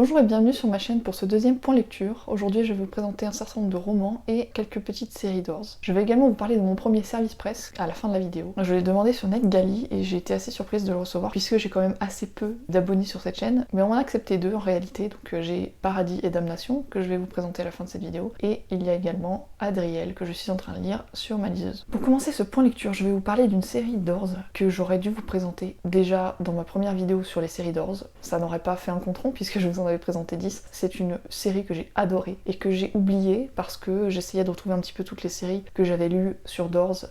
Bonjour et bienvenue sur ma chaîne pour ce deuxième point lecture. Aujourd'hui je vais vous présenter un certain nombre de romans et quelques petites séries d'Ors. Je vais également vous parler de mon premier service presse à la fin de la vidéo. Je l'ai demandé sur NetGalley et j'ai été assez surprise de le recevoir puisque j'ai quand même assez peu d'abonnés sur cette chaîne. Mais on en a accepté deux en réalité, donc j'ai Paradis et Damnation que je vais vous présenter à la fin de cette vidéo. Et il y a également Adriel que je suis en train de lire sur ma liseuse. Pour commencer ce point lecture, je vais vous parler d'une série d'Ors que j'aurais dû vous présenter déjà dans ma première vidéo sur les séries d'Ors. Ça n'aurait pas fait un compte rond puisque je vous en avais présenté 10. C'est une série que j'ai adorée et que j'ai oubliée parce que j'essayais de retrouver un petit peu toutes les séries que j'avais lues sur d'Ors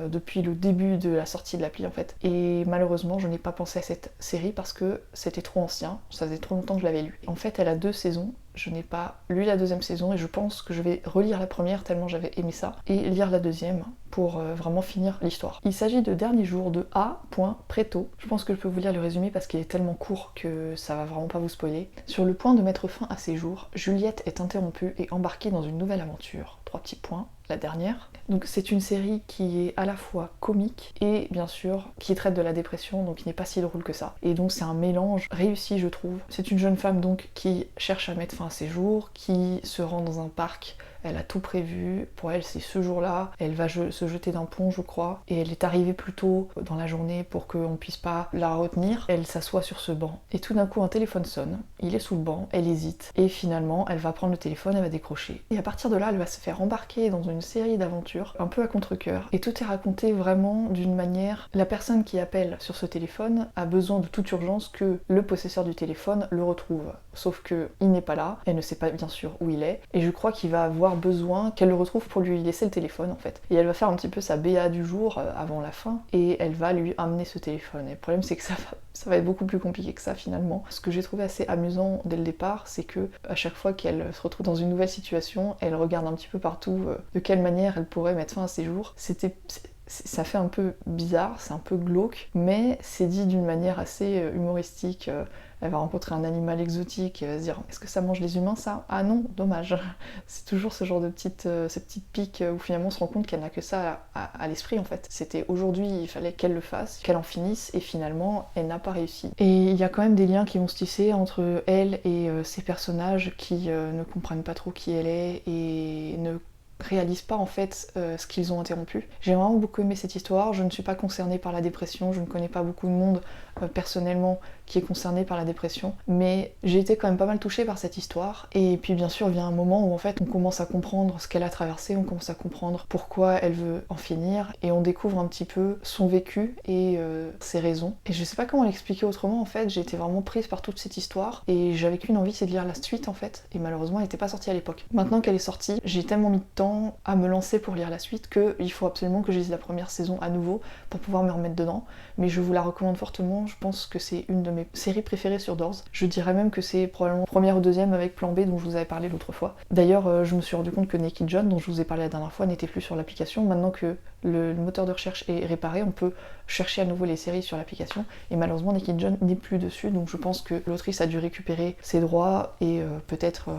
depuis le début de la sortie de l'appli en fait. Et malheureusement je n'ai pas pensé à cette série parce que c'était trop ancien, ça faisait trop longtemps que je l'avais lue. En fait elle a 2 saisons. Je n'ai pas lu la deuxième saison et je pense que je vais relire la première tellement j'avais aimé ça et lire la deuxième pour vraiment finir l'histoire. Il s'agit de Dernier jour de A. Preto. Je pense que je peux vous lire le résumé parce qu'il est tellement court que ça va vraiment pas vous spoiler. Sur le point de mettre fin à ses jours, Juliette est interrompue et embarquée dans une nouvelle aventure. 3 petits points. La dernière. Donc c'est une série qui est à la fois comique et bien sûr qui traite de la dépression, donc qui n'est pas si drôle que ça. Et donc c'est un mélange réussi je trouve. C'est une jeune femme donc qui cherche à mettre fin à ses jours, qui se rend dans un parc. Elle a tout prévu, pour elle c'est ce jour-là, elle va se jeter d'un pont je crois, et elle est arrivée plus tôt dans la journée pour qu'on puisse pas la retenir. Elle s'assoit sur ce banc, et tout d'un coup un téléphone sonne, il est sous le banc, elle hésite, et finalement elle va prendre le téléphone, elle va décrocher. Et à partir de là elle va se faire embarquer dans une série d'aventures, un peu à contre-cœur, et tout est raconté vraiment d'une manière... La personne qui appelle sur ce téléphone a besoin de toute urgence que le possesseur du téléphone le retrouve. Sauf que il n'est pas là, elle ne sait pas bien sûr où il est, et je crois qu'il va avoir besoin qu'elle le retrouve pour lui laisser le téléphone en fait. Et elle va faire un petit peu sa BA du jour avant la fin, et elle va lui amener ce téléphone. Et le problème c'est que ça va être beaucoup plus compliqué que ça finalement. Ce que j'ai trouvé assez amusant dès le départ, c'est que à chaque fois qu'elle se retrouve dans une nouvelle situation, elle regarde un petit peu partout de quelle manière elle pourrait mettre fin à ses jours. Ça fait un peu bizarre, c'est un peu glauque, mais c'est dit d'une manière assez humoristique. Elle va rencontrer un animal exotique et va se dire « Est-ce que ça mange les humains ça ? Ah non, dommage !» C'est toujours ce genre de ces petites piques où finalement on se rend compte qu'elle n'a que ça à l'esprit en fait. C'était aujourd'hui, il fallait qu'elle le fasse, qu'elle en finisse, et finalement elle n'a pas réussi. Et il y a quand même des liens qui vont se tisser entre elle et ces personnages qui ne comprennent pas trop qui elle est et ne réalisent pas en fait ce qu'ils ont interrompu. J'ai vraiment beaucoup aimé cette histoire, je ne suis pas concernée par la dépression, je ne connais pas beaucoup de monde personnellement qui est concerné par la dépression, mais j'ai été quand même pas mal touchée par cette histoire. Et puis bien sûr vient un moment où en fait on commence à comprendre ce qu'elle a traversé, on commence à comprendre pourquoi elle veut en finir, et on découvre un petit peu son vécu et ses raisons. Et je sais pas comment l'expliquer autrement en fait, j'ai été vraiment prise par toute cette histoire et j'avais qu'une envie, c'est de lire la suite en fait, et malheureusement elle n'était pas sortie à l'époque. Maintenant qu'elle est sortie, j'ai tellement mis de temps à me lancer pour lire la suite qu'il faut absolument que je lise la première saison à nouveau pour pouvoir me remettre dedans, mais je vous la recommande fortement. Je pense que c'est une de mes séries préférées sur d'Ors. Je dirais même que c'est probablement première ou deuxième avec Plan B dont je vous avais parlé l'autre fois. D'ailleurs, je me suis rendu compte que Naked John, dont je vous ai parlé la dernière fois, n'était plus sur l'application. Maintenant que le moteur de recherche est réparé, on peut chercher à nouveau les séries sur l'application, et malheureusement Naked John n'est plus dessus, donc je pense que l'autrice a dû récupérer ses droits et peut-être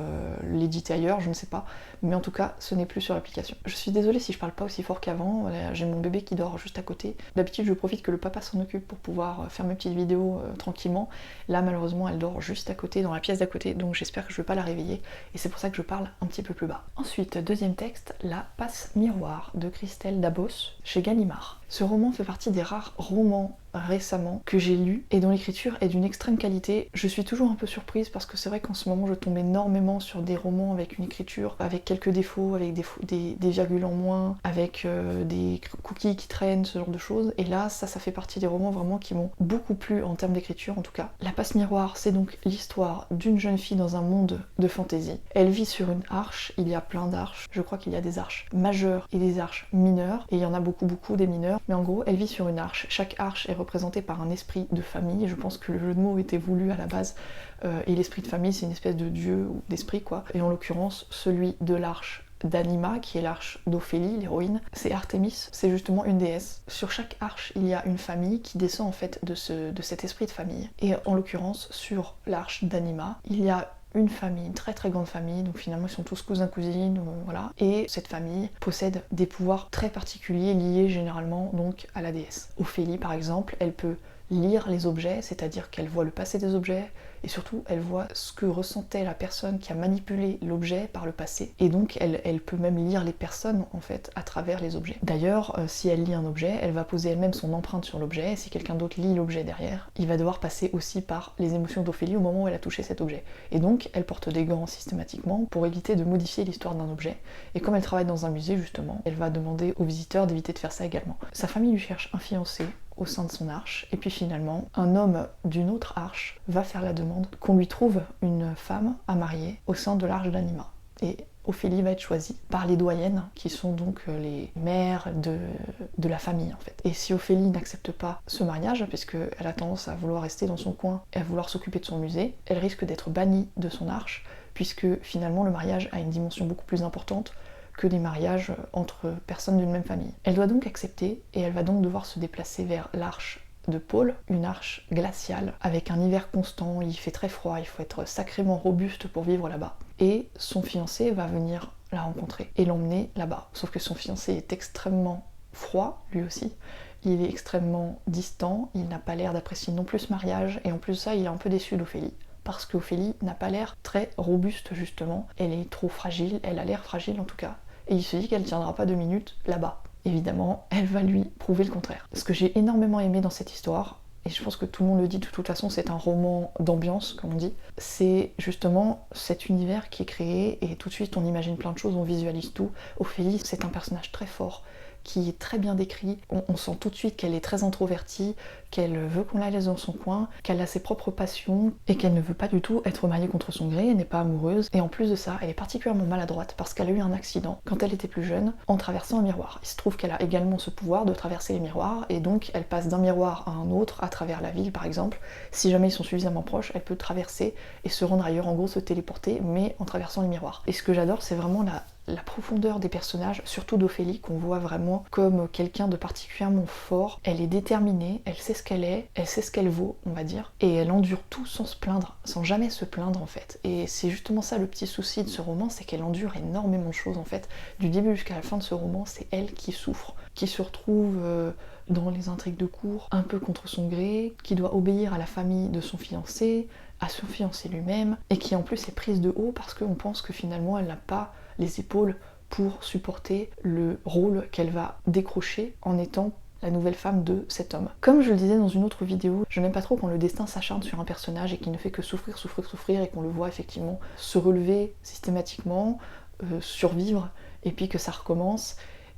l'éditer ailleurs, je ne sais pas, mais en tout cas ce n'est plus sur l'application. Je suis désolée si je parle pas aussi fort qu'avant, voilà, j'ai mon bébé qui dort juste à côté. D'habitude je profite que le papa s'en occupe pour pouvoir faire mes petites vidéos tranquillement. Là malheureusement elle dort juste à côté, dans la pièce d'à côté, donc j'espère que je vais pas la réveiller, et c'est pour ça que je parle un petit peu plus bas. Ensuite, deuxième texte, La Passe Miroir de Christelle Dabos chez Gallimard. Ce roman fait partie des rares romans récemment que j'ai lus et dont l'écriture est d'une extrême qualité. Je suis toujours un peu surprise parce que c'est vrai qu'en ce moment je tombe énormément sur des romans avec une écriture avec quelques défauts, avec des virgules en moins, avec des cookies qui traînent, ce genre de choses. Et là, ça fait partie des romans vraiment qui m'ont beaucoup plu en termes d'écriture en tout cas. La Passe Miroir, c'est donc l'histoire d'une jeune fille dans un monde de fantaisie. Elle vit sur une arche, il y a plein d'arches, je crois qu'il y a des arches majeures et des arches mineures, et il y en a beaucoup des mineures, mais en gros elle vit sur une arche. Chaque arche est représentée par un esprit de famille, et je pense que le jeu de mots était voulu à la base, et l'esprit de famille c'est une espèce de dieu ou d'esprit quoi, et en l'occurrence celui de l'arche d'Anima, qui est l'arche d'Ophélie, l'héroïne, c'est Artémis, c'est justement une déesse. Sur chaque arche, il y a une famille qui descend en fait de cet esprit de famille. Et en l'occurrence, sur l'arche d'Anima, il y a une famille, une très très grande famille, donc finalement ils sont tous cousins cousines, voilà. Et cette famille possède des pouvoirs très particuliers liés généralement donc à la déesse. Ophélie par exemple, elle peut lire les objets, c'est-à-dire qu'elle voit le passé des objets, et surtout elle voit ce que ressentait la personne qui a manipulé l'objet par le passé, et donc elle peut même lire les personnes en fait à travers les objets. D'ailleurs, si elle lit un objet, elle va poser elle-même son empreinte sur l'objet, et si quelqu'un d'autre lit l'objet derrière, il va devoir passer aussi par les émotions d'Ophélie au moment où elle a touché cet objet. Et donc elle porte des gants systématiquement pour éviter de modifier l'histoire d'un objet, et comme elle travaille dans un musée justement, elle va demander aux visiteurs d'éviter de faire ça également. Sa famille lui cherche un fiancé au sein de son arche, et puis finalement, un homme d'une autre arche va faire la demande qu'on lui trouve une femme à marier au sein de l'arche d'Anima. Et Ophélie va être choisie par les doyennes, qui sont donc les mères de la famille en fait. Et si Ophélie n'accepte pas ce mariage, puisqu'elle a tendance à vouloir rester dans son coin et à vouloir s'occuper de son musée, elle risque d'être bannie de son arche, puisque finalement le mariage a une dimension beaucoup plus importante que des mariages entre personnes d'une même famille. Elle doit donc accepter, et elle va donc devoir se déplacer vers l'arche de Pôle, une arche glaciale, avec un hiver constant, il fait très froid, il faut être sacrément robuste pour vivre là-bas. Et son fiancé va venir la rencontrer et l'emmener là-bas. Sauf que son fiancé est extrêmement froid, lui aussi. Il est extrêmement distant, il n'a pas l'air d'apprécier non plus ce mariage, et en plus de ça, il est un peu déçu d'Ophélie. Parce qu'Ophélie n'a pas l'air très robuste justement, elle est trop fragile, elle a l'air fragile en tout cas. Et il se dit qu'elle ne tiendra pas 2 minutes là-bas. Évidemment, elle va lui prouver le contraire. Ce que j'ai énormément aimé dans cette histoire, et je pense que tout le monde le dit de toute façon, c'est un roman d'ambiance, comme on dit, c'est justement cet univers qui est créé, et tout de suite on imagine plein de choses, on visualise tout. Ophélie, c'est un personnage très fort, qui est très bien décrit. On sent tout de suite qu'elle est très introvertie, qu'elle veut qu'on la laisse dans son coin, qu'elle a ses propres passions et qu'elle ne veut pas du tout être mariée contre son gré, elle n'est pas amoureuse. Et en plus de ça, elle est particulièrement maladroite parce qu'elle a eu un accident quand elle était plus jeune en traversant un miroir. Il se trouve qu'elle a également ce pouvoir de traverser les miroirs, et donc elle passe d'un miroir à un autre à travers la ville par exemple. Si jamais ils sont suffisamment proches, elle peut traverser et se rendre ailleurs, en gros se téléporter, mais en traversant les miroirs. Et ce que j'adore, c'est vraiment la profondeur des personnages, surtout d'Ophélie, qu'on voit vraiment comme quelqu'un de particulièrement fort. Elle est déterminée, elle sait ce qu'elle est, elle sait ce qu'elle vaut, on va dire, et elle endure tout sans se plaindre, sans jamais se plaindre en fait. Et c'est justement ça le petit souci de ce roman, c'est qu'elle endure énormément de choses en fait. Du début jusqu'à la fin de ce roman, c'est elle qui souffre, qui se retrouve dans les intrigues de cour, un peu contre son gré, qui doit obéir à la famille de son fiancé, à son fiancé lui-même, et qui en plus est prise de haut parce qu'on pense que finalement elle n'a pas les épaules pour supporter le rôle qu'elle va décrocher en étant la nouvelle femme de cet homme. Comme je le disais dans une autre vidéo, je n'aime pas trop quand le destin s'acharne sur un personnage et qu'il ne fait que souffrir, souffrir, souffrir, et qu'on le voit effectivement se relever systématiquement, survivre, et puis que ça recommence.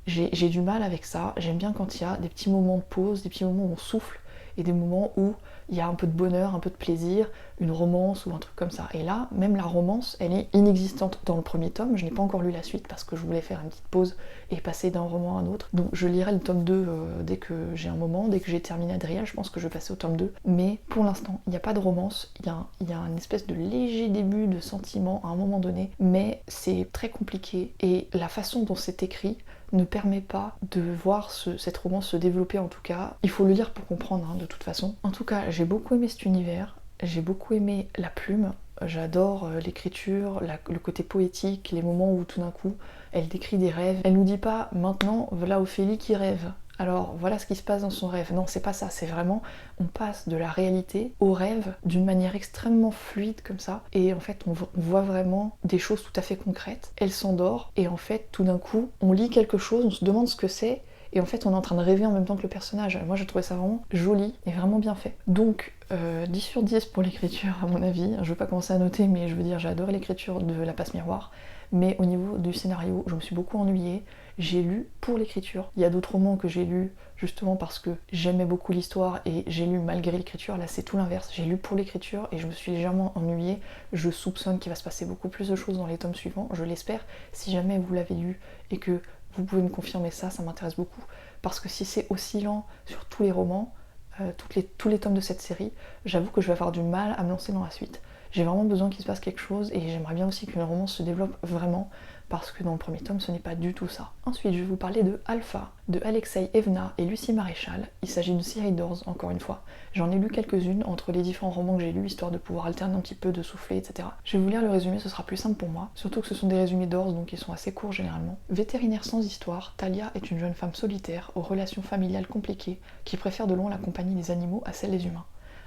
J'ai du mal avec ça. J'aime bien quand il y a des petits moments de pause, des petits moments où on souffle, et des moments où il y a un peu de bonheur, un peu de plaisir, une romance ou un truc comme ça. Et là, même la romance, elle est inexistante dans le premier tome. Je n'ai pas encore lu la suite parce que je voulais faire une petite pause et passer d'un roman à un autre. Donc je lirai le tome 2 dès que j'ai un moment, dès que j'ai terminé Adriel, je pense que je vais passer au tome 2. Mais pour l'instant, il n'y a pas de romance, il y a une espèce de léger début de sentiment à un moment donné, mais c'est très compliqué. Et la façon dont c'est écrit ne permet pas de voir cette romance se développer en tout cas. Il faut le lire pour comprendre de toute façon. En tout cas, j'ai beaucoup aimé cet univers, j'ai beaucoup aimé la plume, j'adore l'écriture, le côté poétique, les moments où tout d'un coup elle décrit des rêves. Elle nous dit pas maintenant voilà Ophélie qui rêve, alors voilà ce qui se passe dans son rêve. Non, c'est pas ça, c'est vraiment, on passe de la réalité au rêve d'une manière extrêmement fluide comme ça, et en fait on voit vraiment des choses tout à fait concrètes. Elle s'endort, et en fait tout d'un coup on lit quelque chose, on se demande ce que c'est, et en fait on est en train de rêver en même temps que le personnage. Moi j'ai trouvé ça vraiment joli et vraiment bien fait. Donc 10 sur 10 pour l'écriture à mon avis. Je veux pas commencer à noter, mais je veux dire j'ai adoré l'écriture de La Passe Miroir, mais au niveau du scénario je me suis beaucoup ennuyée. J'ai lu pour l'écriture. Il y a d'autres romans que j'ai lus justement parce que j'aimais beaucoup l'histoire et j'ai lu malgré l'écriture. Là c'est tout l'inverse, j'ai lu pour l'écriture et je me suis légèrement ennuyée. Je soupçonne qu'il va se passer beaucoup plus de choses dans les tomes suivants, je l'espère. Si jamais vous l'avez lu et que vous pouvez me confirmer ça, ça m'intéresse beaucoup. Parce que si c'est aussi lent sur tous les romans, tous les tomes de cette série, j'avoue que je vais avoir du mal à me lancer dans la suite. J'ai vraiment besoin qu'il se passe quelque chose et j'aimerais bien aussi qu'une romance se développe vraiment, parce que dans le premier tome ce n'est pas du tout ça. Ensuite je vais vous parler de Alpha, de Alexei Evna et Lucie Maréchal. Il s'agit d'une série d'ores, encore une fois. J'en ai lu quelques-unes entre les différents romans que j'ai lus, histoire de pouvoir alterner un petit peu, de souffler, etc. Je vais vous lire le résumé, ce sera plus simple pour moi, surtout que ce sont des résumés d'ores, donc ils sont assez courts généralement. Vétérinaire sans histoire, Talia est une jeune femme solitaire, aux relations familiales compliquées, qui préfère de loin la compagnie des animaux à celle des humains.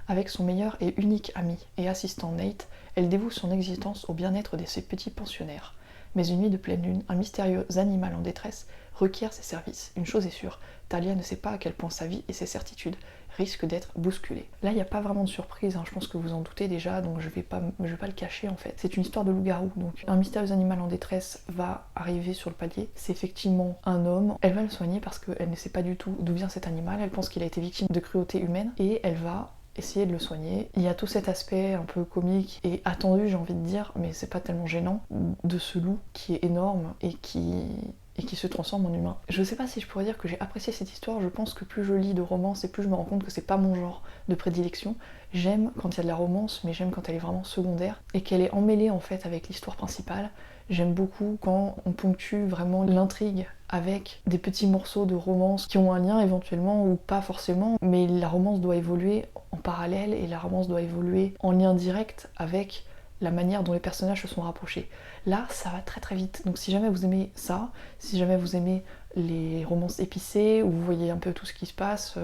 Avec son meilleur et unique ami et assistant Nate, elle dévoue son existence au bien-être de ses petits pensionnaires. Mais une nuit de pleine lune, un mystérieux animal en détresse requiert ses services. Une chose est sûre, Talia ne sait pas à quel point sa vie et ses certitudes risquent d'être bousculées. Là, il n'y a pas vraiment de surprise, je pense que vous en doutez déjà, donc je vais pas le cacher en fait. C'est une histoire de loup-garou, donc un mystérieux animal en détresse va arriver sur le palier. C'est effectivement un homme, elle va le soigner parce qu'elle ne sait pas du tout d'où vient cet animal, elle pense qu'il a été victime de cruauté humaine, et elle va essayer de le soigner. Il y a tout cet aspect un peu comique et attendu, j'ai envie de dire, mais c'est pas tellement gênant, de ce loup qui est énorme et qui se transforme en humain. Je sais pas si je pourrais dire que j'ai apprécié cette histoire, je pense que plus je lis de romance et plus je me rends compte que c'est pas mon genre de prédilection. J'aime quand il y a de la romance, mais j'aime quand elle est vraiment secondaire et qu'elle est emmêlée en fait avec l'histoire principale. J'aime beaucoup quand on ponctue vraiment l'intrigue avec des petits morceaux de romance qui ont un lien éventuellement ou pas forcément, mais la romance doit évoluer en parallèle et la romance doit évoluer en lien direct avec la manière dont les personnages se sont rapprochés. Là, ça va très très vite. Donc si jamais vous aimez ça, si jamais vous aimez les romances épicées, où vous voyez un peu tout ce qui se passe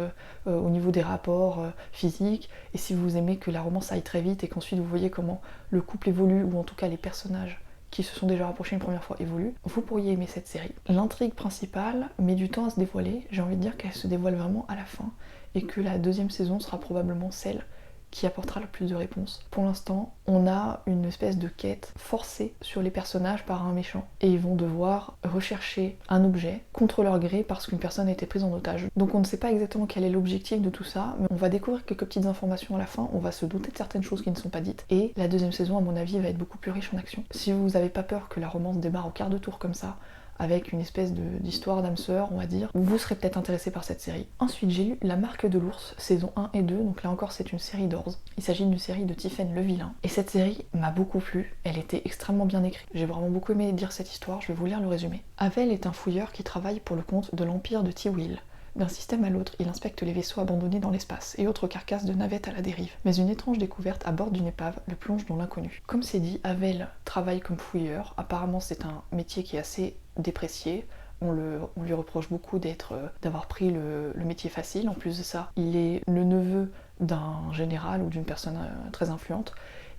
au niveau des rapports physiques, et si vous aimez que la romance aille très vite et qu'ensuite vous voyez comment le couple évolue, ou en tout cas les personnages qui se sont déjà rapprochés une première fois évoluent, vous pourriez aimer cette série. L'intrigue principale met du temps à se dévoiler, j'ai envie de dire qu'elle se dévoile vraiment à la fin, et que la deuxième saison sera probablement celle qui apportera le plus de réponses. Pour l'instant, on a une espèce de quête forcée sur les personnages par un méchant, et ils vont devoir rechercher un objet contre leur gré parce qu'une personne a été prise en otage. Donc on ne sait pas exactement quel est l'objectif de tout ça, mais on va découvrir quelques petites informations à la fin, on va se douter de certaines choses qui ne sont pas dites, et la deuxième saison, à mon avis, va être beaucoup plus riche en action. Si vous n'avez pas peur que la romance démarre au quart de tour comme ça, avec une espèce d'histoire d'âme sœur, on va dire, vous serez peut-être intéressé par cette série. Ensuite, j'ai lu La Marque de l'Ours, saison 1 et 2, donc là encore c'est une série d'ores. Il s'agit d'une série de Tiphaine Levillain, et cette série m'a beaucoup plu, elle était extrêmement bien écrite. J'ai vraiment beaucoup aimé lire cette histoire, je vais vous lire le résumé. Havel est un fouilleur qui travaille pour le compte de l'Empire de Tiwil. D'un système à l'autre, il inspecte les vaisseaux abandonnés dans l'espace et autres carcasses de navettes à la dérive. Mais une étrange découverte à bord d'une épave le plonge dans l'inconnu. Comme c'est dit, Havel travaille comme fouilleur. Apparemment, c'est un métier qui est assez déprécié. On lui reproche beaucoup d'avoir pris le métier facile. En plus de ça, il est le neveu d'un général ou d'une personne très influente.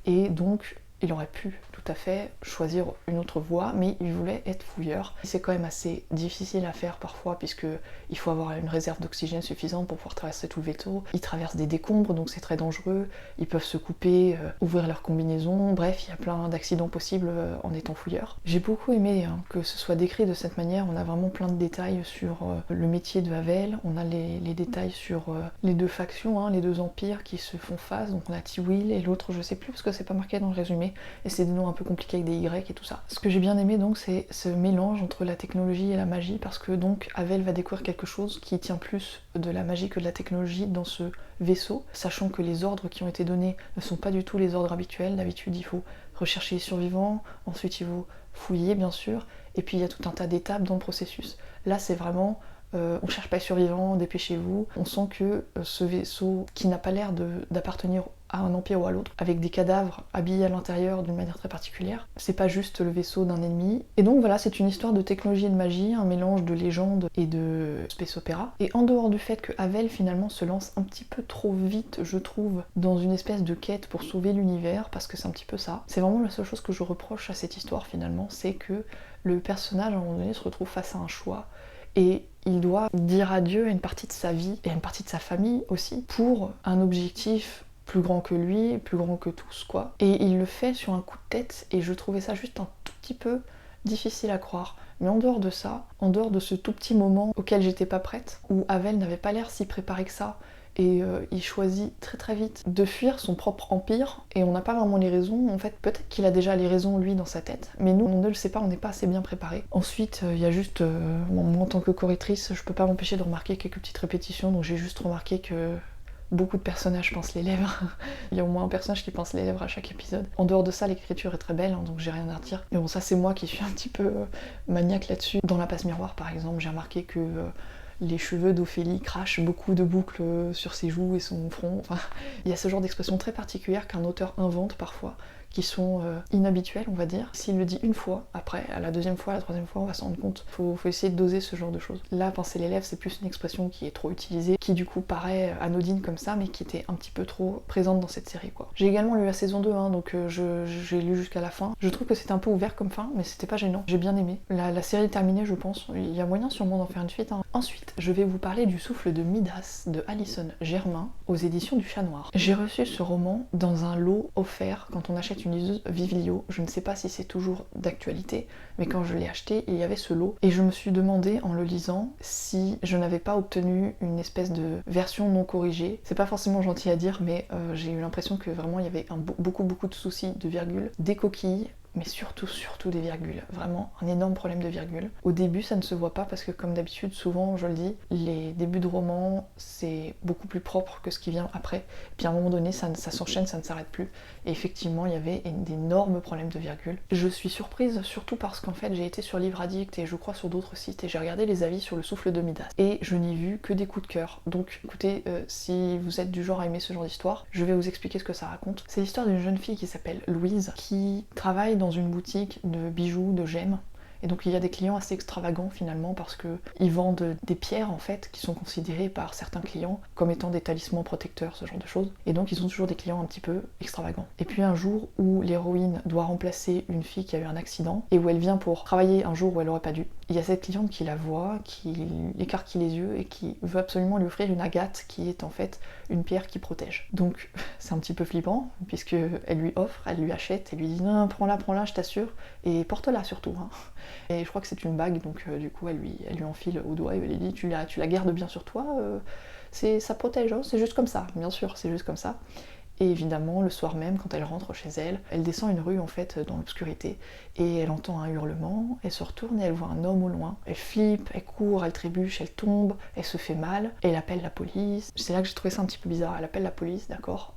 Et donc, il aurait pu tout à fait choisir une autre voie, mais il voulait être fouilleur. C'est quand même assez difficile à faire parfois, puisque il faut avoir une réserve d'oxygène suffisante pour pouvoir traverser tout le vaisseau. Ils traversent des décombres, donc c'est très dangereux. Ils peuvent se couper, ouvrir leur combinaison. Bref, il y a plein d'accidents possibles en étant fouilleur. J'ai beaucoup aimé que ce soit décrit de cette manière. On a vraiment plein de détails sur le métier de Havel. On a les détails sur les deux factions, les deux empires qui se font face. Donc on a Tiwil et l'autre, je sais plus parce que c'est pas marqué dans le résumé. Et c'est des noms un peu compliqués avec des Y et tout ça. Ce que j'ai bien aimé donc, c'est ce mélange entre la technologie et la magie, parce que donc Havel va découvrir quelque chose qui tient plus de la magie que de la technologie dans ce vaisseau, sachant que les ordres qui ont été donnés ne sont pas du tout les ordres habituels. D'habitude il faut rechercher les survivants, ensuite il faut fouiller bien sûr, et puis il y a tout un tas d'étapes dans le processus. Là c'est vraiment on cherche pas les survivants, dépêchez-vous. On sent que ce vaisseau, qui n'a pas l'air d'appartenir à un empire ou à l'autre, avec des cadavres habillés à l'intérieur d'une manière très particulière, c'est pas juste le vaisseau d'un ennemi. Et donc voilà, c'est une histoire de technologie et de magie, un mélange de légende et de space opéra. Et en dehors du fait que Havel finalement se lance un petit peu trop vite, je trouve, dans une espèce de quête pour sauver l'univers, parce que c'est un petit peu ça. C'est vraiment la seule chose que je reproche à cette histoire finalement, c'est que le personnage à un moment donné se retrouve face à un choix, et il doit dire adieu à une partie de sa vie et à une partie de sa famille aussi pour un objectif plus grand que lui, plus grand que tous quoi. Et il le fait sur un coup de tête et je trouvais ça juste un tout petit peu difficile à croire. Mais en dehors de ça, en dehors de ce tout petit moment auquel j'étais pas prête, où Havel n'avait pas l'air si préparé que ça, et il choisit très très vite de fuir son propre empire, et on n'a pas vraiment les raisons. En fait, peut-être qu'il a déjà les raisons lui dans sa tête, mais nous on ne le sait pas, on n'est pas assez bien préparé. Ensuite, il y a juste, moi en tant que correctrice, je peux pas m'empêcher de remarquer quelques petites répétitions, donc j'ai juste remarqué que Beaucoup de personnages pincent les lèvres. Il y a au moins un personnage qui pince les lèvres à chaque épisode. En dehors de ça, l'écriture est très belle, hein, donc j'ai rien à redire. Mais bon, ça c'est moi qui suis un petit peu maniaque là-dessus. Dans La Passe Miroir par exemple, j'ai remarqué que les cheveux d'Ophélie crachent beaucoup de boucles sur ses joues et son front. Enfin, il y a ce genre d'expressions très particulières qu'un auteur invente parfois, qui sont inhabituelles, on va dire. S'il le dit une fois, après, à la deuxième fois, à la troisième fois, on va s'en rendre compte. Faut essayer de doser ce genre de choses. Là, pincer les lèvres, c'est plus une expression qui est trop utilisée, qui du coup paraît anodine comme ça, mais qui était un petit peu trop présente dans cette série, quoi. J'ai également lu la saison 2, hein, donc j'ai lu jusqu'à la fin. Je trouve que c'était un peu ouvert comme fin, mais c'était pas gênant. J'ai bien aimé. La série est terminée, je pense. Il y a moyen sûrement d'en faire une suite, hein. Ensuite, je vais vous parler du Souffle de Midas de Alison Germain aux éditions du Chat Noir. J'ai reçu ce roman dans un lot offert quand on achète une liseuse Vivilio. Je ne sais pas si c'est toujours d'actualité, mais quand je l'ai acheté, il y avait ce lot. Et je me suis demandé en le lisant si je n'avais pas obtenu une espèce de version non corrigée. C'est pas forcément gentil à dire, mais j'ai eu l'impression que vraiment il y avait beaucoup de soucis de virgule, des coquilles, mais surtout des virgules. Vraiment un énorme problème de virgule. Au début ça ne se voit pas parce que comme d'habitude, souvent je le dis, les débuts de romans c'est beaucoup plus propre que ce qui vient après. Puis à un moment donné ça s'enchaîne, ça ne s'arrête plus. Et effectivement il y avait d'énormes problèmes de virgule. Je suis surprise surtout parce qu'en fait j'ai été sur Livre Addict et je crois sur d'autres sites et j'ai regardé les avis sur le Souffle de Midas. Et je n'ai vu que des coups de cœur. Donc écoutez, si vous êtes du genre à aimer ce genre d'histoire, je vais vous expliquer ce que ça raconte. C'est l'histoire d'une jeune fille qui s'appelle Louise qui travaille dans une boutique de bijoux, de gemmes. Et donc il y a des clients assez extravagants finalement parce qu'ils vendent des pierres en fait qui sont considérées par certains clients comme étant des talismans protecteurs, ce genre de choses. Et donc ils ont toujours des clients un petit peu extravagants. Et puis un jour où l'héroïne doit remplacer une fille qui a eu un accident et où elle vient pour travailler un jour où elle aurait pas dû, il y a cette cliente qui la voit, qui écarquille les yeux et qui veut absolument lui offrir une agate qui est en fait une pierre qui protège. Donc c'est un petit peu flippant puisque elle lui offre, elle lui achète, elle lui dit non, prends-la, je t'assure, et porte-la surtout, hein. Et je crois que c'est une bague, donc du coup elle lui enfile au doigt et elle lui dit tu la gardes bien sur toi, ça protège, hein, c'est juste comme ça, bien sûr, c'est juste comme ça. Et évidemment, le soir même, quand elle rentre chez elle, elle descend une rue en fait dans l'obscurité et elle entend un hurlement, elle se retourne et elle voit un homme au loin. Elle flippe, elle court, elle trébuche, elle tombe, elle se fait mal, elle appelle la police. C'est là que j'ai trouvé ça un petit peu bizarre, elle appelle la police, d'accord,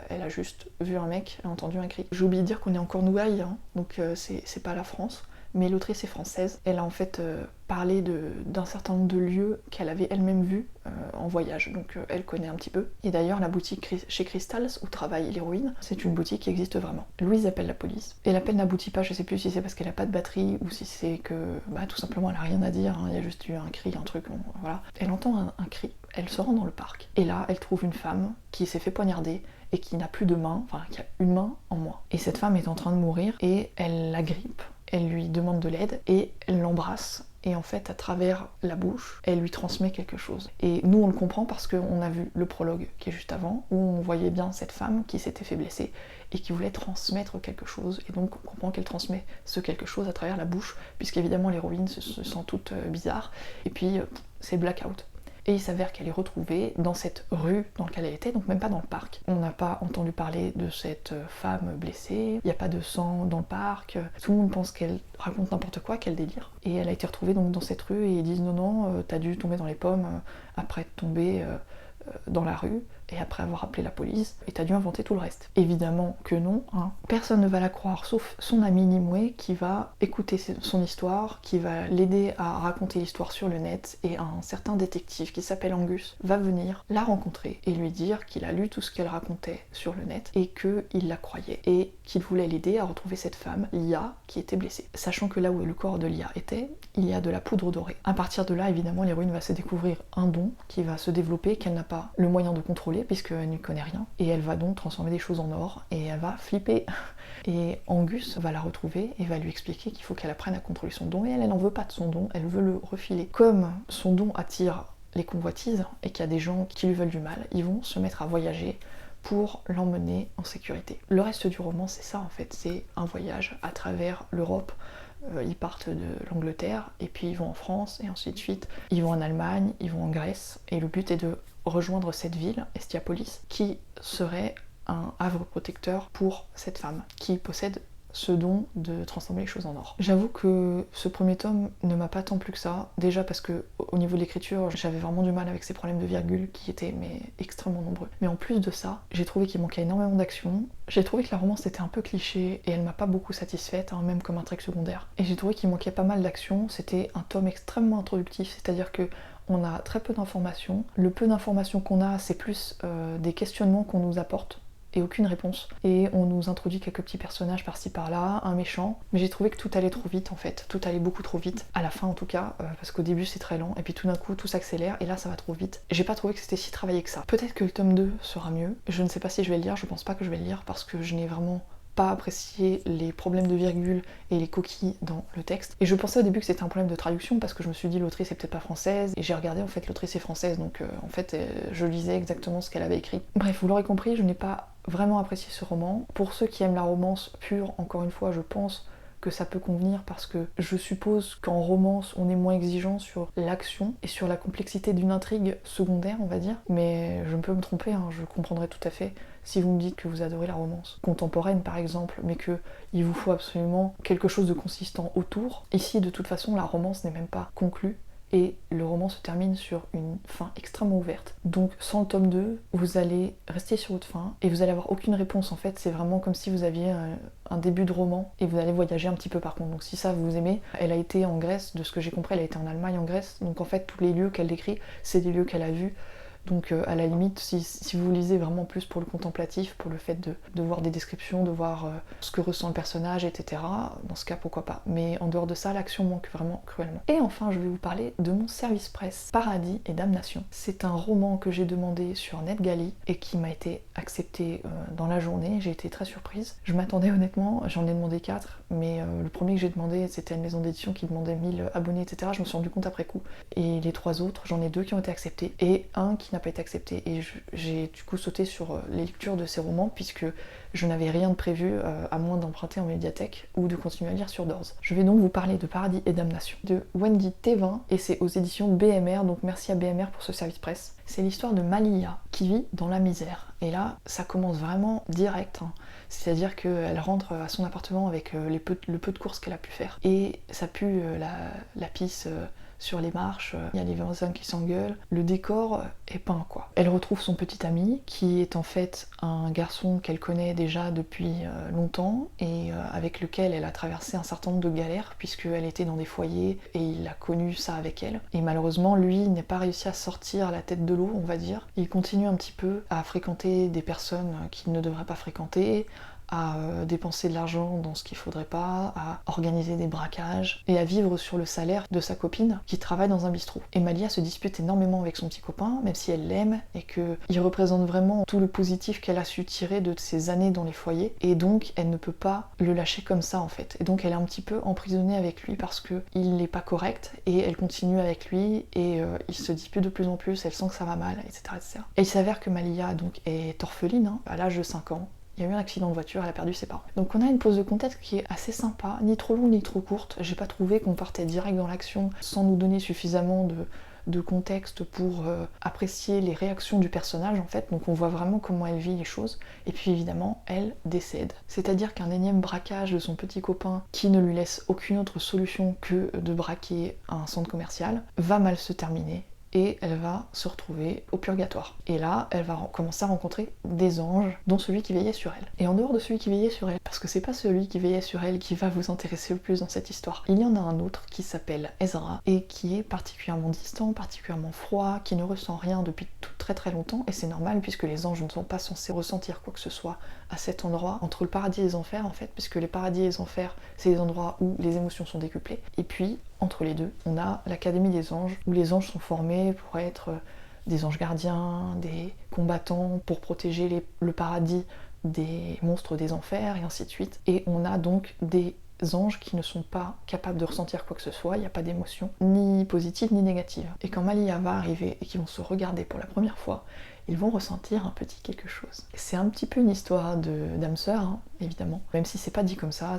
elle a juste vu un mec, elle a entendu un cri. J'ai oublié de dire qu'on est en Cornouailles, hein, donc c'est pas la France. Mais l'autrice est française. Elle a en fait parlé d'un certain nombre de lieux qu'elle avait elle-même vus en voyage, donc elle connaît un petit peu. Et d'ailleurs la boutique chez Crystals où travaille l'héroïne, c'est une boutique qui existe vraiment. Louise appelle la police, et l'appel n'aboutit pas, je sais plus si c'est parce qu'elle a pas de batterie ou si c'est que tout simplement elle a rien à dire, hein, il y a juste eu un cri, un truc, bon, voilà. Elle entend un cri, elle se rend dans le parc, et là elle trouve une femme qui s'est fait poignarder et qui n'a plus de main, enfin qui a une main en moins. Et cette femme est en train de mourir et elle la grippe. Elle lui demande de l'aide et elle l'embrasse. Et en fait, à travers la bouche, elle lui transmet quelque chose. Et nous, on le comprend parce qu'on a vu le prologue qui est juste avant, où on voyait bien cette femme qui s'était fait blesser et qui voulait transmettre quelque chose. Et donc, on comprend qu'elle transmet ce quelque chose à travers la bouche, puisqu'évidemment, l'héroïne se sent toute bizarre. Et puis, c'est blackout. Et il s'avère qu'elle est retrouvée dans cette rue dans laquelle elle était, donc même pas dans le parc. On n'a pas entendu parler de cette femme blessée, il n'y a pas de sang dans le parc, tout le monde pense qu'elle raconte n'importe quoi, qu'elle délire. Et elle a été retrouvée donc dans cette rue et ils disent non, t'as dû tomber dans les pommes après tomber dans la rue et après avoir appelé la police, et t'as dû inventer tout le reste. Évidemment que non, hein. Personne ne va la croire sauf son ami Nimue qui va écouter son histoire, qui va l'aider à raconter l'histoire sur le net, et un certain détective qui s'appelle Angus va venir la rencontrer et lui dire qu'il a lu tout ce qu'elle racontait sur le net et qu'il la croyait et qu'il voulait l'aider à retrouver cette femme, Lia, qui était blessée. Sachant que là où le corps de Lia était, il y a de la poudre dorée. À partir de là, évidemment, l'héroïne va se découvrir un don qui va se développer, qu'elle n'a pas le moyen de contrôler puisqu'elle n'y connaît rien, et elle va donc transformer des choses en or et elle va flipper. Et Angus va la retrouver et va lui expliquer qu'il faut qu'elle apprenne à contrôler son don, et elle n'en veut pas de son don, elle veut le refiler. Comme son don attire les convoitises et qu'il y a des gens qui lui veulent du mal, ils vont se mettre à voyager pour l'emmener en sécurité. Le reste du roman, c'est ça en fait, c'est un voyage à travers l'Europe. Ils partent de l'Angleterre et puis ils vont en France et ensuite ils vont en Allemagne, ils vont en Grèce, et le but est de rejoindre cette ville, Estiapolis, qui serait un havre protecteur pour cette femme qui possède ce don de transformer les choses en or. J'avoue que ce premier tome ne m'a pas tant plu que ça, déjà parce que au niveau de l'écriture, j'avais vraiment du mal avec ces problèmes de virgule qui étaient extrêmement nombreux. Mais en plus de ça, j'ai trouvé qu'il manquait énormément d'action, j'ai trouvé que la romance était un peu cliché et elle m'a pas beaucoup satisfaite, hein, même comme intrigue secondaire. Et j'ai trouvé qu'il manquait pas mal d'action, c'était un tome extrêmement introductif, c'est-à-dire que on a très peu d'informations. Le peu d'informations qu'on a, c'est plus des questionnements qu'on nous apporte et aucune réponse. Et on nous introduit quelques petits personnages par-ci par-là, un méchant. Mais j'ai trouvé que tout allait trop vite en fait. Tout allait beaucoup trop vite. À la fin en tout cas, parce qu'au début c'est très lent. Et puis tout d'un coup tout s'accélère et là ça va trop vite. J'ai pas trouvé que c'était si travaillé que ça. Peut-être que le tome 2 sera mieux. Je ne sais pas si je vais le lire, je pense pas que je vais le lire parce que je n'ai vraiment pas apprécié les problèmes de virgule et les coquilles dans le texte. Et je pensais au début que c'était un problème de traduction parce que je me suis dit l'autrice est peut-être pas française et j'ai regardé en fait l'autrice est française donc en fait je lisais exactement ce qu'elle avait écrit. Bref, vous l'aurez compris, je n'ai pas vraiment apprécié ce roman. Pour ceux qui aiment la romance pure, encore une fois, je pense que ça peut convenir parce que je suppose qu'en romance on est moins exigeant sur l'action et sur la complexité d'une intrigue secondaire on va dire, mais je peux me tromper, hein, je comprendrai tout à fait si vous me dites que vous adorez la romance contemporaine par exemple, mais qu'il vous faut absolument quelque chose de consistant autour. Ici de toute façon la romance n'est même pas conclue et le roman se termine sur une fin extrêmement ouverte. Donc sans le tome 2, vous allez rester sur votre fin et vous allez avoir aucune réponse en fait, c'est vraiment comme si vous aviez un début de roman et vous allez voyager un petit peu par contre. Donc si ça vous aimez, elle a été en Grèce, de ce que j'ai compris, elle a été en Allemagne, en Grèce, donc en fait tous les lieux qu'elle décrit, c'est des lieux qu'elle a vus. Donc à la limite, si vous lisez vraiment plus pour le contemplatif, pour le fait de voir des descriptions, de voir ce que ressent le personnage, etc., dans ce cas, pourquoi pas. Mais en dehors de ça, l'action manque vraiment cruellement. Et enfin, je vais vous parler de mon service presse, Paradis et Damnation. C'est un roman que j'ai demandé sur NetGalley et qui m'a été accepté dans la journée. J'ai été très surprise. Je m'attendais honnêtement, j'en ai demandé 4, mais le premier que j'ai demandé, c'était une maison d'édition qui demandait 1000 abonnés, etc. Je me suis rendu compte après coup. Et les 3 autres, j'en ai 2 qui ont été acceptés et un qui n'a pas été accepté. Et j'ai du coup sauté sur les lectures de ces romans puisque je n'avais rien de prévu à moins d'emprunter en médiathèque ou de continuer à lire sur Doors. Je vais donc vous parler de Paradis et Damnation de Wendy Thévin et c'est aux éditions BMR, donc merci à BMR pour ce service presse. C'est l'histoire de Malia qui vit dans la misère. Et là, ça commence vraiment direct, hein. C'est-à-dire qu'elle rentre à son appartement avec le peu de courses qu'elle a pu faire. Et ça pue la pisse sur les marches, il y a les voisins qui s'engueulent, le décor est peint quoi. Elle retrouve son petit ami qui est en fait un garçon qu'elle connaît déjà depuis longtemps et avec lequel elle a traversé un certain nombre de galères puisqu'elle était dans des foyers et il a connu ça avec elle. Et malheureusement lui n'est pas réussi à sortir la tête de l'eau on va dire. Il continue un petit peu à fréquenter des personnes qu'il ne devrait pas fréquenter, à dépenser de l'argent dans ce qu'il faudrait pas, à organiser des braquages et à vivre sur le salaire de sa copine qui travaille dans un bistrot. Et Malia se dispute énormément avec son petit copain, même si elle l'aime et qu'il représente vraiment tout le positif qu'elle a su tirer de ses années dans les foyers et donc elle ne peut pas le lâcher comme ça en fait. Et donc elle est un petit peu emprisonnée avec lui parce que il n'est pas correct et elle continue avec lui et il se dispute de plus en plus, elle sent que ça va mal, etc. etc. Et il s'avère que Malia donc est orpheline hein, à l'âge de 5 ans. Il y a eu un accident de voiture, elle a perdu ses parents. Donc on a une pause de contexte qui est assez sympa, ni trop longue ni trop courte. J'ai pas trouvé qu'on partait direct dans l'action sans nous donner suffisamment de contexte pour apprécier les réactions du personnage en fait. Donc on voit vraiment comment elle vit les choses. Et puis évidemment, elle décède. C'est-à-dire qu'un énième braquage de son petit copain qui ne lui laisse aucune autre solution que de braquer un centre commercial va mal se terminer. Et elle va se retrouver au purgatoire. Et là, elle va commencer à rencontrer des anges, dont celui qui veillait sur elle. Et en dehors de celui qui veillait sur elle, parce que c'est pas celui qui veillait sur elle qui va vous intéresser le plus dans cette histoire, il y en a un autre qui s'appelle Ezra, et qui est particulièrement distant, particulièrement froid, qui ne ressent rien depuis très très longtemps, et c'est normal puisque les anges ne sont pas censés ressentir quoi que ce soit à cet endroit, entre le paradis et les enfers en fait, puisque les paradis et les enfers, c'est les endroits où les émotions sont décuplées, et puis entre les deux, on a l'Académie des anges, où les anges sont formés pour être des anges gardiens, des combattants, pour protéger le paradis des monstres des enfers, et ainsi de suite. Et on a donc des anges qui ne sont pas capables de ressentir quoi que ce soit, il n'y a pas d'émotion, ni positive ni négative. Et quand Malia va arriver et qu'ils vont se regarder pour la première fois, ils vont ressentir un petit quelque chose. C'est un petit peu une histoire d'âme sœur, hein, évidemment. Même si c'est pas dit comme ça,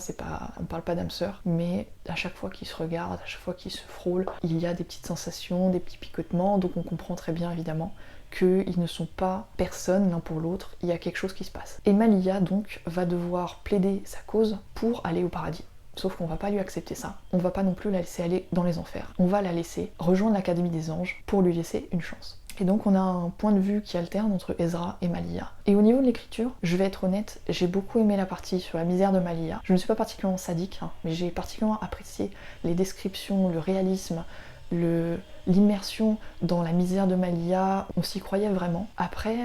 on parle pas d'âme sœur, mais à chaque fois qu'ils se regardent, à chaque fois qu'ils se frôlent, il y a des petites sensations, des petits picotements, donc on comprend très bien évidemment qu'ils ne sont pas personne l'un pour l'autre, il y a quelque chose qui se passe. Et Malia donc va devoir plaider sa cause pour aller au paradis. Sauf qu'on va pas lui accepter ça, on va pas non plus la laisser aller dans les enfers, on va la laisser rejoindre l'Académie des Anges pour lui laisser une chance. Et donc on a un point de vue qui alterne entre Ezra et Malia. Et au niveau de l'écriture, je vais être honnête, j'ai beaucoup aimé la partie sur la misère de Malia. Je ne suis pas particulièrement sadique, mais j'ai particulièrement apprécié les descriptions, le réalisme, l'immersion dans la misère de Malia, on s'y croyait vraiment. Après,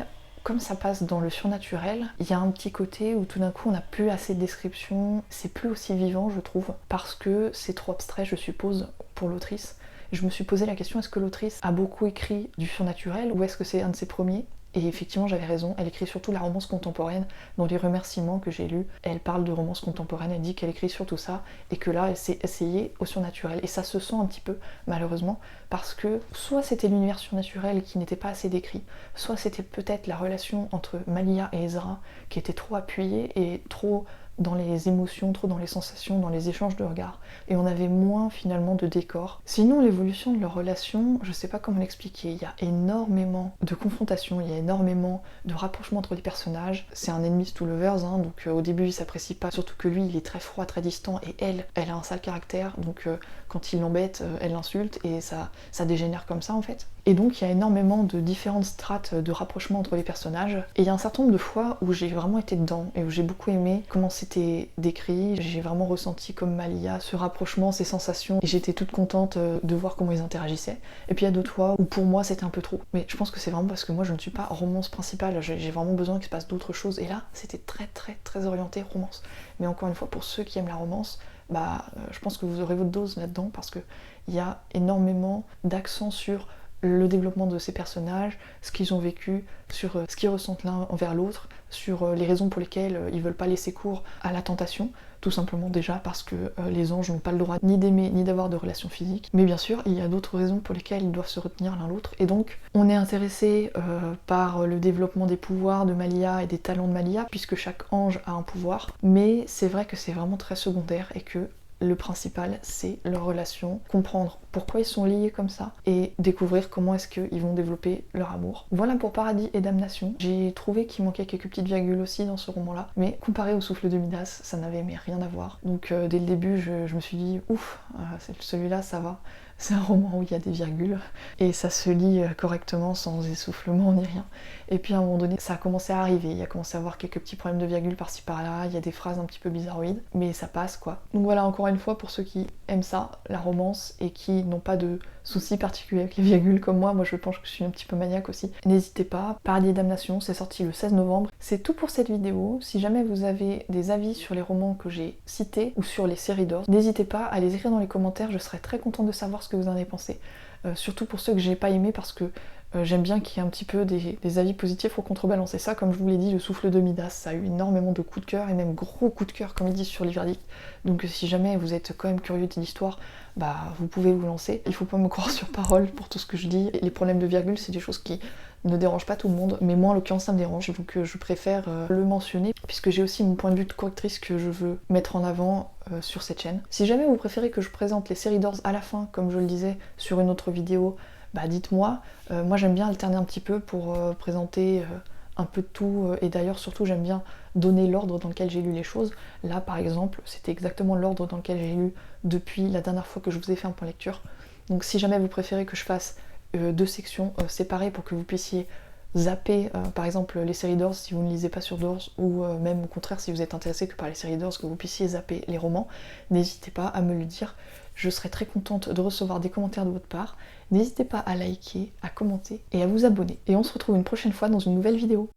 comme ça passe dans le surnaturel, il y a un petit côté où tout d'un coup on n'a plus assez de descriptions, c'est plus aussi vivant je trouve, parce que c'est trop abstrait je suppose pour l'autrice. Je me suis posé la question, est-ce que l'autrice a beaucoup écrit du surnaturel ou est-ce que c'est un de ses premiers ? Et effectivement j'avais raison, elle écrit surtout la romance contemporaine. Dans les remerciements que j'ai lus, elle parle de romance contemporaine, elle dit qu'elle écrit surtout ça et que là elle s'est essayée au surnaturel. Et ça se sent un petit peu malheureusement parce que soit c'était l'univers surnaturel qui n'était pas assez décrit, soit c'était peut-être la relation entre Malia et Ezra qui était trop appuyée et trop dans les émotions, trop dans les sensations, dans les échanges de regards, et on avait moins finalement de décor. Sinon l'évolution de leur relation, je sais pas comment l'expliquer, il y a énormément de confrontations, il y a énormément de rapprochements entre les personnages, c'est un enemies to lovers, donc au début ils s'apprécient pas, surtout que lui il est très froid, très distant, et elle a un sale caractère, donc quand il l'embête, elle l'insulte, et ça dégénère comme ça en fait. Et donc il y a énormément de différentes strates de rapprochement entre les personnages, et il y a un certain nombre de fois où j'ai vraiment été dedans, et où j'ai beaucoup aimé comment c'était décrit, j'ai vraiment ressenti comme Malia ce rapprochement, ces sensations, et j'étais toute contente de voir comment ils interagissaient. Et puis il y a d'autres fois où pour moi c'était un peu trop, mais je pense que c'est vraiment parce que moi je ne suis pas romance principale, j'ai vraiment besoin qu'il se passe d'autres choses, et là c'était très orienté romance. Mais encore une fois, pour ceux qui aiment la romance, je pense que vous aurez votre dose là-dedans, parce qu'il y a énormément d'accent sur le développement de ces personnages, ce qu'ils ont vécu, sur ce qu'ils ressentent l'un envers l'autre, sur les raisons pour lesquelles ils veulent pas laisser cours à la tentation, tout simplement déjà parce que les anges n'ont pas le droit ni d'aimer ni d'avoir de relations physiques, mais bien sûr il y a d'autres raisons pour lesquelles ils doivent se retenir l'un l'autre, et donc on est intéressé par le développement des pouvoirs de Malia et des talents de Malia, puisque chaque ange a un pouvoir, mais c'est vrai que c'est vraiment très secondaire et que le principal, c'est leur relation, comprendre pourquoi ils sont liés comme ça et découvrir comment est-ce qu'ils vont développer leur amour. Voilà pour Paradis et Damnation. J'ai trouvé qu'il manquait quelques petites virgules aussi dans ce roman-là, mais comparé au Souffle de Midas, ça n'avait rien à voir. Donc dès le début, je me suis dit, ouf, celui-là, ça va. C'est un roman où il y a des virgules et ça se lit correctement sans essoufflement ni rien. Et puis à un moment donné, ça a commencé à arriver, il y a commencé à avoir quelques petits problèmes de virgule par-ci par-là, il y a des phrases un petit peu bizarroïdes, mais ça passe quoi. Donc voilà, encore une fois, pour ceux qui aiment ça, la romance, et qui n'ont pas de soucis particuliers avec les virgules comme moi je pense que je suis un petit peu maniaque aussi, n'hésitez pas. Paradis et Damnation, c'est sorti le 16 novembre. C'est tout pour cette vidéo. Si jamais vous avez des avis sur les romans que j'ai cités ou sur les séries d'or, n'hésitez pas à les écrire dans les commentaires, je serais très contente de savoir ce que vous en avez pensé. Surtout pour ceux que j'ai pas aimé, parce que j'aime bien qu'il y ait un petit peu des avis positifs pour contrebalancer ça. Comme je vous l'ai dit, le Souffle de Midas, ça a eu énormément de coups de cœur, et même gros coups de cœur comme ils disent sur les verdicts. Donc si jamais vous êtes quand même curieux de l'histoire, vous pouvez vous lancer. Il faut pas me croire sur parole pour tout ce que je dis. Les problèmes de virgule, c'est des choses qui ne dérangent pas tout le monde, mais moi en l'occurrence ça me dérange, donc je préfère le mentionner, puisque j'ai aussi mon point de vue de correctrice que je veux mettre en avant sur cette chaîne. Si jamais vous préférez que je présente les séries d'Ors à la fin, comme je le disais sur une autre vidéo, dites-moi. Moi j'aime bien alterner un petit peu pour présenter un peu de tout, et d'ailleurs surtout j'aime bien donner l'ordre dans lequel j'ai lu les choses. Là par exemple, c'était exactement l'ordre dans lequel j'ai lu depuis la dernière fois que je vous ai fait un point lecture. Donc si jamais vous préférez que je fasse deux sections séparées pour que vous puissiez zapper par exemple les séries d'Ors si vous ne lisez pas sur d'Ors, ou même au contraire si vous êtes intéressé que par les séries d'Ors, que vous puissiez zapper les romans, n'hésitez pas à me le dire. Je serai très contente de recevoir des commentaires de votre part. N'hésitez pas à liker, à commenter et à vous abonner. Et on se retrouve une prochaine fois dans une nouvelle vidéo.